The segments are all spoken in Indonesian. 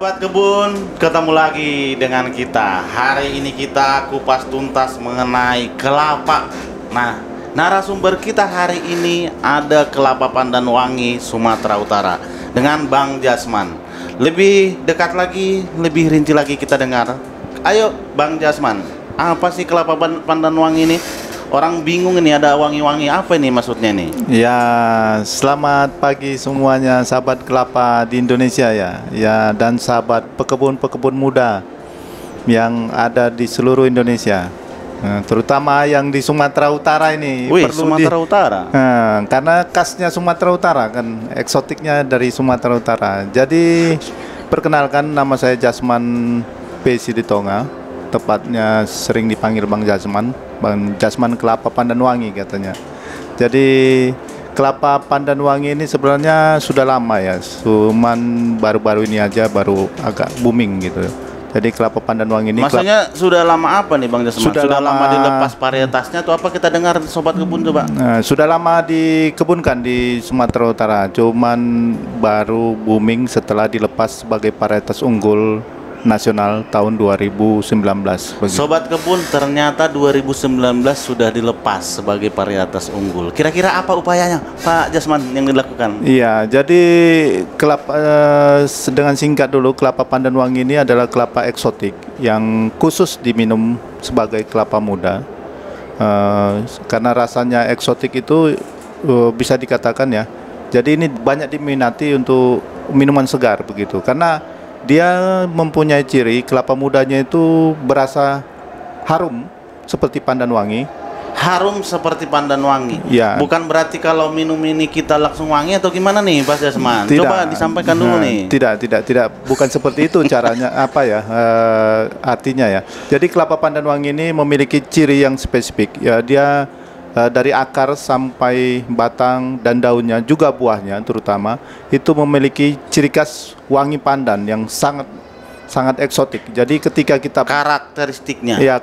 Sobat Kebun, ketemu lagi dengan kita. Hari ini kita kupas tuntas mengenai kelapa. Nah, narasumber kita hari ini ada Kelapa Pandan Wangi Sumatera Utara dengan Bang Jasman. Lebih dekat lagi, lebih rinci lagi kita dengar. Ayo Bang Jasman, apa sih Kelapa Pandan Wangi ini? Orang bingung ini, ada wangi-wangi apa ini maksudnya nih? Ya, selamat pagi semuanya sahabat kelapa di Indonesia ya, dan sahabat pekebun-pekebun muda yang ada di seluruh Indonesia, terutama yang di Sumatera Utara ini. Wih, Sumatera Utara. Karena khasnya Sumatera Utara kan, eksotiknya dari Sumatera Utara. Jadi perkenalkan, nama saya Jasman P. Siditonga, tepatnya sering dipanggil Bang Jasman. Bang Jasman Kelapa Pandan Wangi katanya. Jadi Kelapa Pandan Wangi ini sebenarnya sudah lama ya, cuman baru-baru ini aja baru agak booming gitu. Jadi Kelapa Pandan Wangi ini maksudnya sudah lama apa nih Bang Jasman? Sudah lama dilepas varietasnya atau apa? Kita dengar Sobat Kebun coba. Sudah lama dikebunkan di Sumatera Utara, cuman baru booming setelah dilepas sebagai varietas unggul nasional tahun 2019. Sobat Kebun, ternyata 2019 sudah dilepas sebagai varietas unggul. Kira-kira apa upayanya Pak Jasman yang dilakukan? Iya, jadi kelapa, dengan singkat dulu, Kelapa Pandan Wangi ini adalah kelapa eksotik yang khusus diminum sebagai kelapa muda. Karena rasanya eksotik itu bisa dikatakan ya, jadi ini banyak diminati untuk minuman segar begitu, karena dia mempunyai ciri kelapa mudanya itu berasa harum seperti pandan wangi. Harum seperti pandan wangi. Ya. Bukan berarti kalau minum ini kita langsung wangi atau gimana nih Pak Jasman? Tidak. Coba disampaikan dulu nih. Tidak, bukan seperti itu caranya. Apa ya artinya ya? Jadi kelapa pandan wangi ini memiliki ciri yang spesifik. Ya, dia dari akar sampai batang dan daunnya, juga buahnya terutama, itu memiliki ciri khas wangi pandan yang sangat eksotik. Jadi ketika kita karakteristiknya, ya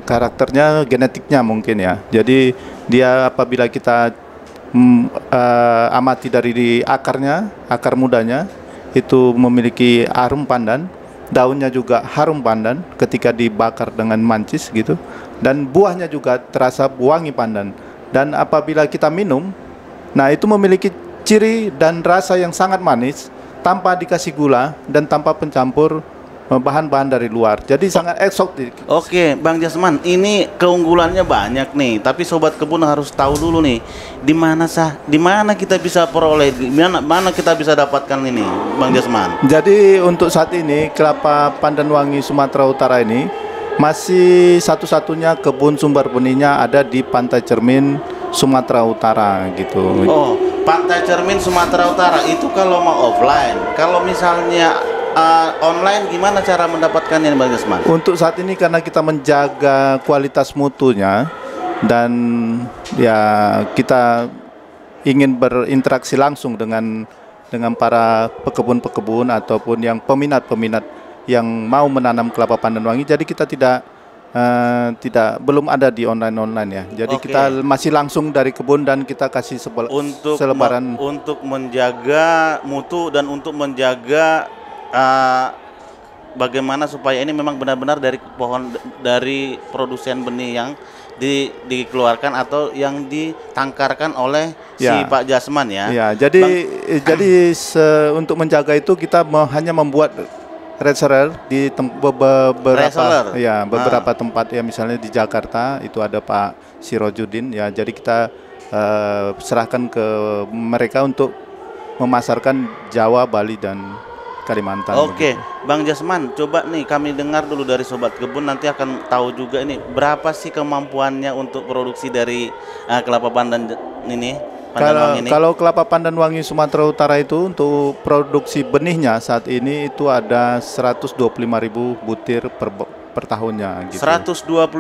karakternya, genetiknya mungkin ya. Jadi dia apabila kita amati dari di akarnya, akar mudanya itu memiliki harum pandan, daunnya juga harum pandan ketika dibakar dengan mancis gitu, dan buahnya juga terasa wangi pandan. Dan apabila kita minum, nah itu memiliki ciri dan rasa yang sangat manis tanpa dikasih gula dan tanpa pencampur bahan-bahan dari luar. Jadi sangat eksotik. Oke, Bang Jasman, ini keunggulannya banyak nih, tapi Sobat Kebun harus tahu dulu nih, di mana kita bisa peroleh, di mana kita bisa dapatkan ini, Bang Jasman. Jadi untuk saat ini Kelapa Pandan Wangi Sumatera Utara ini masih satu-satunya kebun sumber benihnya ada di Pantai Cermin Sumatera Utara gitu. Oh, Pantai Cermin Sumatera Utara itu kalau mau offline. Kalau misalnya online, gimana cara mendapatkannya Bang Jasman? Untuk saat ini karena kita menjaga kualitas mutunya dan ya kita ingin berinteraksi langsung dengan para pekebun-pekebun ataupun yang peminat-peminat yang mau menanam kelapa pandan wangi, jadi kita belum ada di online ya. Jadi kita masih langsung dari kebun dan kita kasih selebaran untuk menjaga mutu dan untuk menjaga bagaimana supaya ini memang benar-benar dari pohon, dari produsen benih yang dikeluarkan atau yang ditangkarkan oleh si Pak Jasman ya. Ya, jadi untuk menjaga itu kita hanya membuat reseller di beberapa tempat ya, misalnya di Jakarta itu ada Pak Sirojudin ya. Jadi kita serahkan ke mereka untuk memasarkan Jawa, Bali dan Kalimantan. Oke, Bang Jasman, coba nih kami dengar dulu dari Sobat Kebun, nanti akan tahu juga ini berapa sih kemampuannya untuk produksi dari kelapa pandan ini. Kalau kelapa pandan wangi Sumatera Utara itu untuk produksi benihnya saat ini itu ada 125.000 butir per tahunnya gitu. 125.000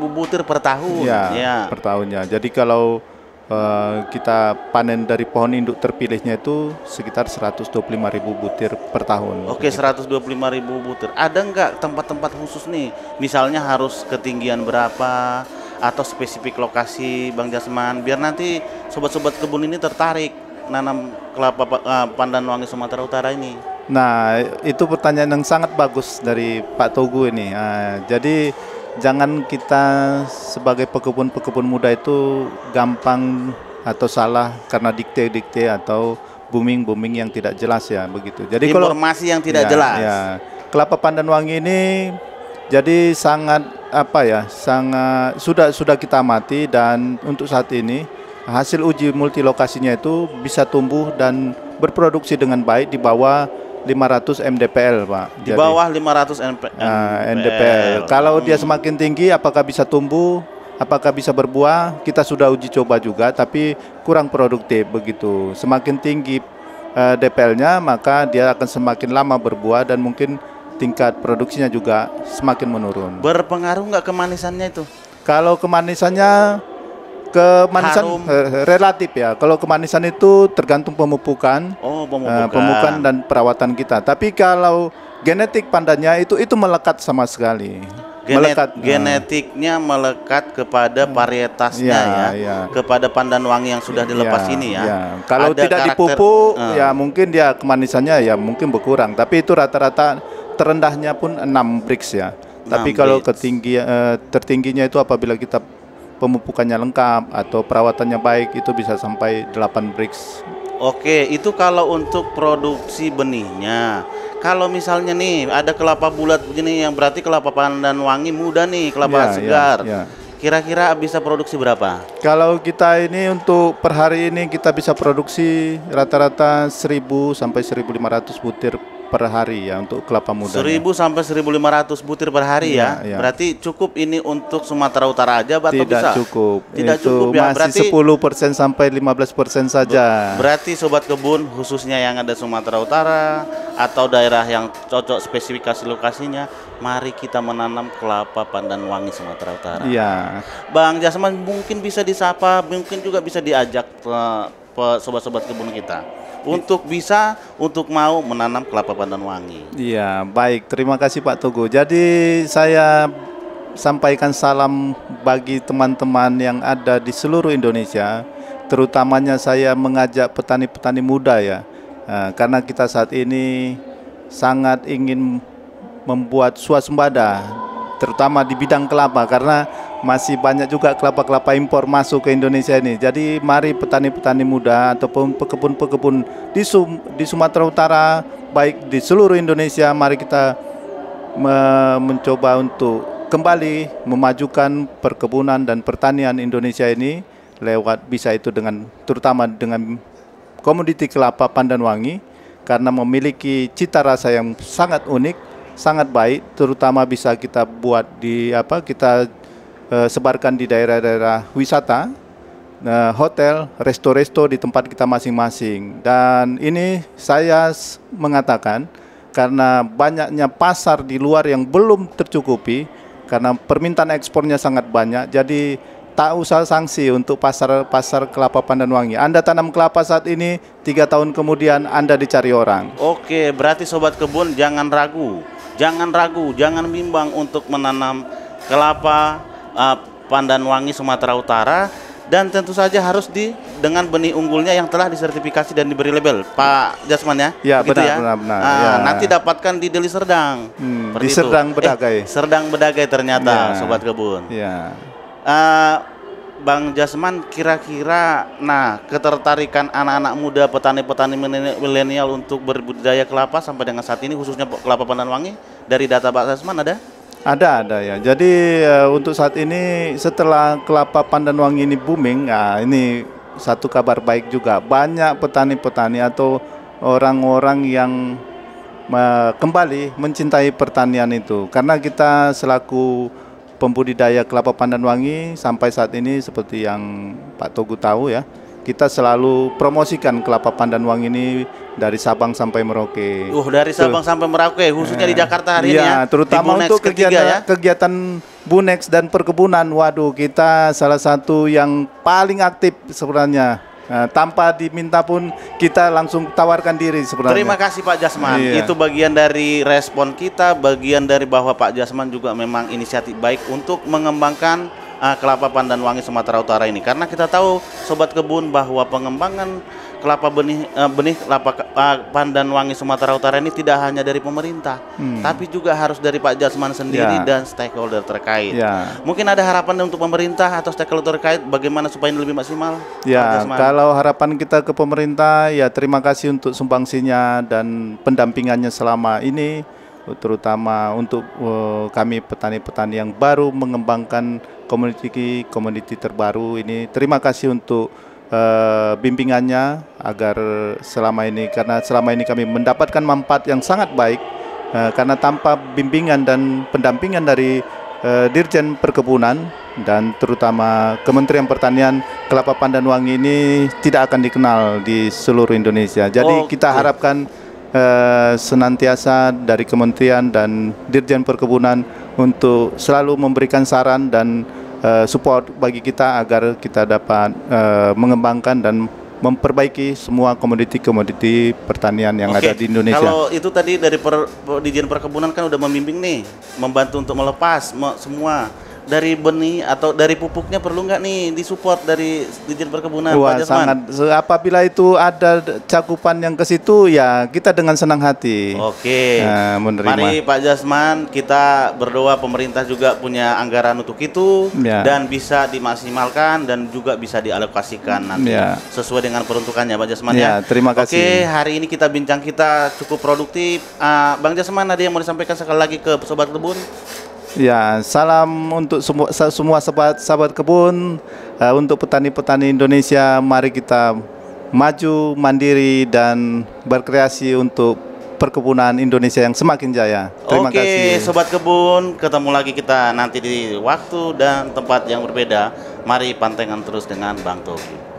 butir per tahun ya, per tahunnya. Jadi kalau kita panen dari pohon induk terpilihnya itu sekitar 125.000 butir per tahun. Oke, 125.000 butir. Ada nggak tempat-tempat khusus nih? Misalnya harus ketinggian berapa atau spesifik lokasi Bang Jasman, biar nanti sobat-sobat kebun ini tertarik nanam kelapa pandan wangi Sumatera Utara ini. Nah, itu pertanyaan yang sangat bagus dari Pak Togu ini. Jadi jangan kita sebagai pekebun-pekebun muda itu gampang atau salah karena dikte-dikte atau booming-booming yang tidak jelas ya begitu. Jadi informasi yang tidak jelas. Ya, kelapa pandan wangi ini jadi sangat sangat sudah kita amati, dan untuk saat ini hasil uji multilokasinya itu bisa tumbuh dan berproduksi dengan baik di bawah 500 mdpl, Pak. Di bawah 500 mdpl. Kalau dia semakin tinggi, apakah bisa tumbuh, apakah bisa berbuah? Kita sudah uji coba juga, tapi kurang produktif begitu. Semakin tinggi dpl-nya, maka dia akan semakin lama berbuah dan mungkin tingkat produksinya juga semakin menurun. Berpengaruh nggak kemanisannya itu? Kalau kemanisan relatif ya. Kalau kemanisan itu tergantung pemupukan, pemupukan dan perawatan kita. Tapi kalau genetik pandannya itu melekat sama sekali. Genetiknya melekat kepada varietasnya kepada pandan wangi yang sudah dilepas ini ya. Kalau tidak dipupuk ya mungkin dia kemanisannya ya mungkin berkurang. Tapi itu rata-rata terendahnya pun 6 Brix ya. Tapi kalau tertingginya itu apabila kita pemupukannya lengkap atau perawatannya baik, itu bisa sampai 8 Brix. Oke, itu kalau untuk produksi benihnya. Kalau misalnya nih ada kelapa bulat begini, yang berarti kelapa pandan wangi muda nih, kelapa segar. Kira-kira bisa produksi berapa? Kalau kita ini untuk per hari ini kita bisa produksi rata-rata 1000 sampai 1500 butir per hari ya untuk kelapa muda. 1000 sampai 1500 butir per hari ya. Berarti cukup ini untuk Sumatera Utara aja atau tidak bisa? Cukup. Tidak itu cukup ya. Masih Berarti 10% sampai 15% saja. Berarti sobat kebun khususnya yang ada Sumatera Utara atau daerah yang cocok spesifikasi lokasinya, mari kita menanam kelapa pandan wangi Sumatera Utara. Iya. Bang Jasman mungkin bisa disapa, mungkin juga bisa diajak sobat-sobat kebun kita untuk mau menanam kelapa pandan wangi. Iya, baik. Terima kasih Pak Togo. Jadi saya sampaikan salam bagi teman-teman yang ada di seluruh Indonesia. Terutamanya saya mengajak petani-petani muda ya. Karena kita saat ini sangat ingin membuat swasembada, terutama di bidang kelapa, karena masih banyak juga kelapa-kelapa impor masuk ke Indonesia ini. Jadi mari petani-petani muda ataupun pekebun-pekebun di Sumatera Utara, baik di seluruh Indonesia, mari kita mencoba untuk kembali memajukan perkebunan dan pertanian Indonesia ini lewat bisa itu terutama dengan komoditi kelapa pandan wangi, karena memiliki cita rasa yang sangat unik, sangat baik, terutama bisa kita buat kita sebarkan di daerah-daerah wisata, hotel, resto-resto di tempat kita masing-masing. Dan ini saya mengatakan karena banyaknya pasar di luar yang belum tercukupi, karena permintaan ekspornya sangat banyak, jadi tak usah sanksi untuk pasar kelapa pandan wangi. Anda tanam kelapa saat ini, 3 tahun kemudian Anda dicari orang. Oke, berarti sobat kebun jangan ragu, jangan bimbang untuk menanam kelapa pandan wangi Sumatera Utara, dan tentu saja harus dengan benih unggulnya yang telah disertifikasi dan diberi label, Pak Jasman ya. Ya, benar. Ya. Nanti dapatkan di Deli Serdang. Di Serdang Bedagai. Serdang Bedagai ternyata, sobat kebun. Ya. Bang Jasman, kira-kira ketertarikan anak-anak muda petani-petani milenial untuk berbudidaya kelapa sampai dengan saat ini, khususnya kelapa pandan wangi, dari data Pak Jasman ada? Ada ya. Jadi untuk saat ini setelah kelapa pandan wangi ini booming, ini satu kabar baik juga. Banyak petani-petani atau orang-orang yang kembali mencintai pertanian itu. Karena kita selaku pembudidaya kelapa pandan wangi sampai saat ini seperti yang Pak Togu tahu ya, kita selalu promosikan kelapa pandan wangi ini dari Sabang sampai Merauke. Dari Sabang sampai Merauke, khususnya di Jakarta hari ini ya. Terutama untuk kegiatan Bunex dan perkebunan. Waduh, kita salah satu yang paling aktif sebenarnya. Tanpa diminta pun kita langsung tawarkan diri sebenarnya. Terima kasih Pak Jasman. Itu bagian dari respon kita, bagian dari bahwa Pak Jasman juga memang inisiatif baik untuk mengembangkan kelapa pandan wangi Sumatera Utara ini. Karena kita tahu sobat kebun bahwa pengembangan kelapa benih kelapa pandan wangi Sumatera Utara ini tidak hanya dari pemerintah, tapi juga harus dari Pak Jasman sendiri dan stakeholder terkait. Mungkin ada harapan untuk pemerintah atau stakeholder terkait bagaimana supaya ini lebih maksimal? Ya, kalau harapan kita ke pemerintah ya terima kasih untuk sumbangsinya dan pendampingannya selama ini, terutama untuk kami petani-petani yang baru mengembangkan komoditi terbaru ini. Terima kasih untuk bimbingannya agar selama ini, karena selama ini kami mendapatkan manfaat yang sangat baik, karena tanpa bimbingan dan pendampingan dari Dirjen Perkebunan dan terutama Kementerian Pertanian, kelapa pandan wangi ini tidak akan dikenal di seluruh Indonesia. Jadi kita harapkan senantiasa dari Kementerian dan Dirjen Perkebunan untuk selalu memberikan saran dan support bagi kita agar kita dapat mengembangkan dan memperbaiki semua komoditi pertanian yang ada di Indonesia. Kalau itu tadi dari Dirjen Perkebunan kan udah membimbing nih, membantu untuk melepas semua. Dari benih atau dari pupuknya perlu nggak nih disupport dari Dirjen Perkebunan? Wah, Pak Jasman? sangat. Apabila itu ada cakupan yang ke situ, ya kita dengan senang hati. Menerima. Mari Pak Jasman, kita berdoa pemerintah juga punya anggaran untuk itu dan bisa dimaksimalkan dan juga bisa dialokasikan nanti sesuai dengan peruntukannya, Pak Jasman ya. Terima kasih. Hari ini kita bincang kita cukup produktif. Bang Jasman, ada yang mau disampaikan sekali lagi ke Sobat Kebun? Ya, salam untuk semua sahabat kebun, untuk petani-petani Indonesia. Mari kita maju, mandiri dan berkreasi untuk perkebunan Indonesia yang semakin jaya. Terima kasih. Sobat Kebun, ketemu lagi kita nanti di waktu dan tempat yang berbeda. Mari pantengkan terus dengan Bang Togi.